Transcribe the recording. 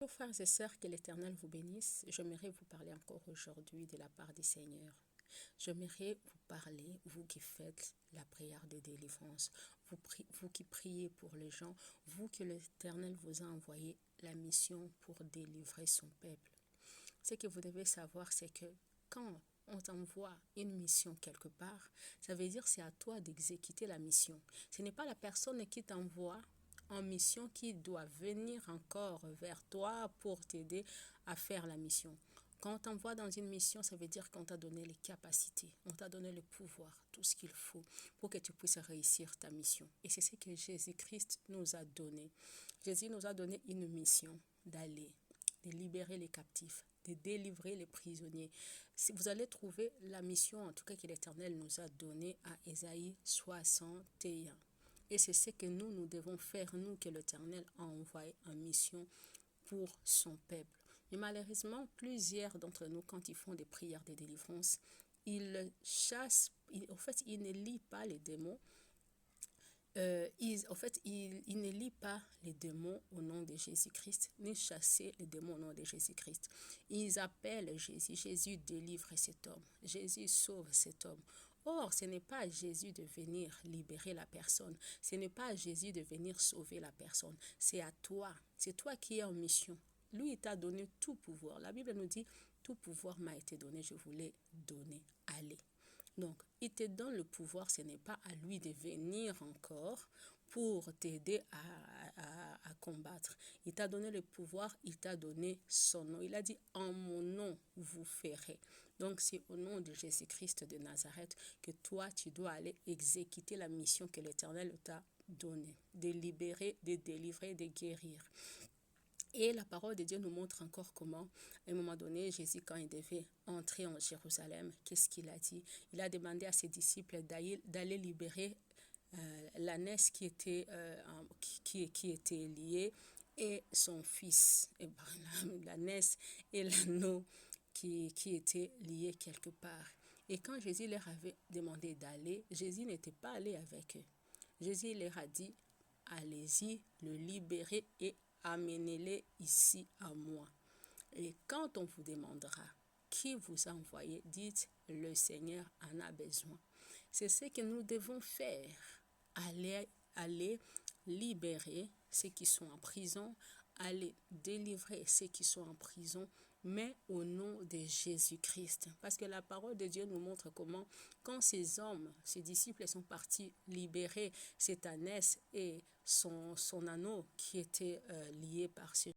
Bonjour frères et sœurs, que l'Éternel vous bénisse. J'aimerais vous parler encore aujourd'hui de la part du Seigneur. J'aimerais vous parler, vous qui faites la prière de délivrance, vous qui priez pour les gens, vous que l'Éternel vous a envoyé la mission pour délivrer son peuple. Ce que vous devez savoir, c'est que quand on t'envoie une mission quelque part, ça veut dire que c'est à toi d'exécuter la mission. Ce n'est pas la personne qui t'envoie en mission qui doit venir encore vers toi pour t'aider à faire la mission. Quand on t'envoie dans une mission, ça veut dire qu'on t'a donné les capacités, on t'a donné le pouvoir, tout ce qu'il faut pour que tu puisses réussir ta mission. Et c'est ce que Jésus-Christ nous a donné. Jésus nous a donné une mission d'aller, de libérer les captifs, de délivrer les prisonniers. Si vous allez trouver la mission, en tout cas que l'Éternel nous a donnée à Ésaïe 61. Et c'est ce que nous devons faire, nous que l'Éternel a envoyé en mission pour son peuple. Mais malheureusement, plusieurs d'entre nous, quand ils font des prières de délivrance, ils chassent, en fait, ils ne lient pas les démons. Ils ne lient pas les démons au nom de Jésus-Christ, ni chasser les démons au nom de Jésus-Christ. Ils appellent Jésus. Jésus délivre cet homme. Jésus sauve cet homme. Or, ce n'est pas à Jésus de venir libérer la personne. Ce n'est pas à Jésus de venir sauver la personne. C'est à toi. C'est toi qui es en mission. Lui, il t'a donné tout pouvoir. La Bible nous dit, tout pouvoir m'a été donné, je vous l'ai donné. Allez. Donc, il te donne le pouvoir, ce n'est pas à lui de venir encore pour t'aider à combattre. Il t'a donné le pouvoir, il t'a donné son nom. Il a dit, en mon nom, vous ferez. Donc, c'est au nom de Jésus-Christ de Nazareth que toi, tu dois aller exécuter la mission que l'Éternel t'a donnée, de libérer, de délivrer, de guérir. Et la parole de Dieu nous montre encore comment, à un moment donné, Jésus, quand il devait entrer en Jérusalem, qu'est-ce qu'il a dit? Il a demandé à ses disciples d'aller libérer l'ânesse qui était liée et son fils. Et l'ânesse et l'anneau qui étaient liés quelque part. Et quand Jésus leur avait demandé d'aller, Jésus n'était pas allé avec eux. Jésus leur a dit, allez-y, le libérer et amenez-les ici à moi. Et quand on vous demandera qui vous a envoyé, dites, le Seigneur en a besoin. C'est ce que nous devons faire. Aller libérer ceux qui sont en prison, aller délivrer ceux qui sont en prison, mais au nom de Jésus-Christ. Parce que la parole de Dieu nous montre comment, quand ces hommes, ces disciples sont partis libérer cette ânesse et son anneau qui était lié par ce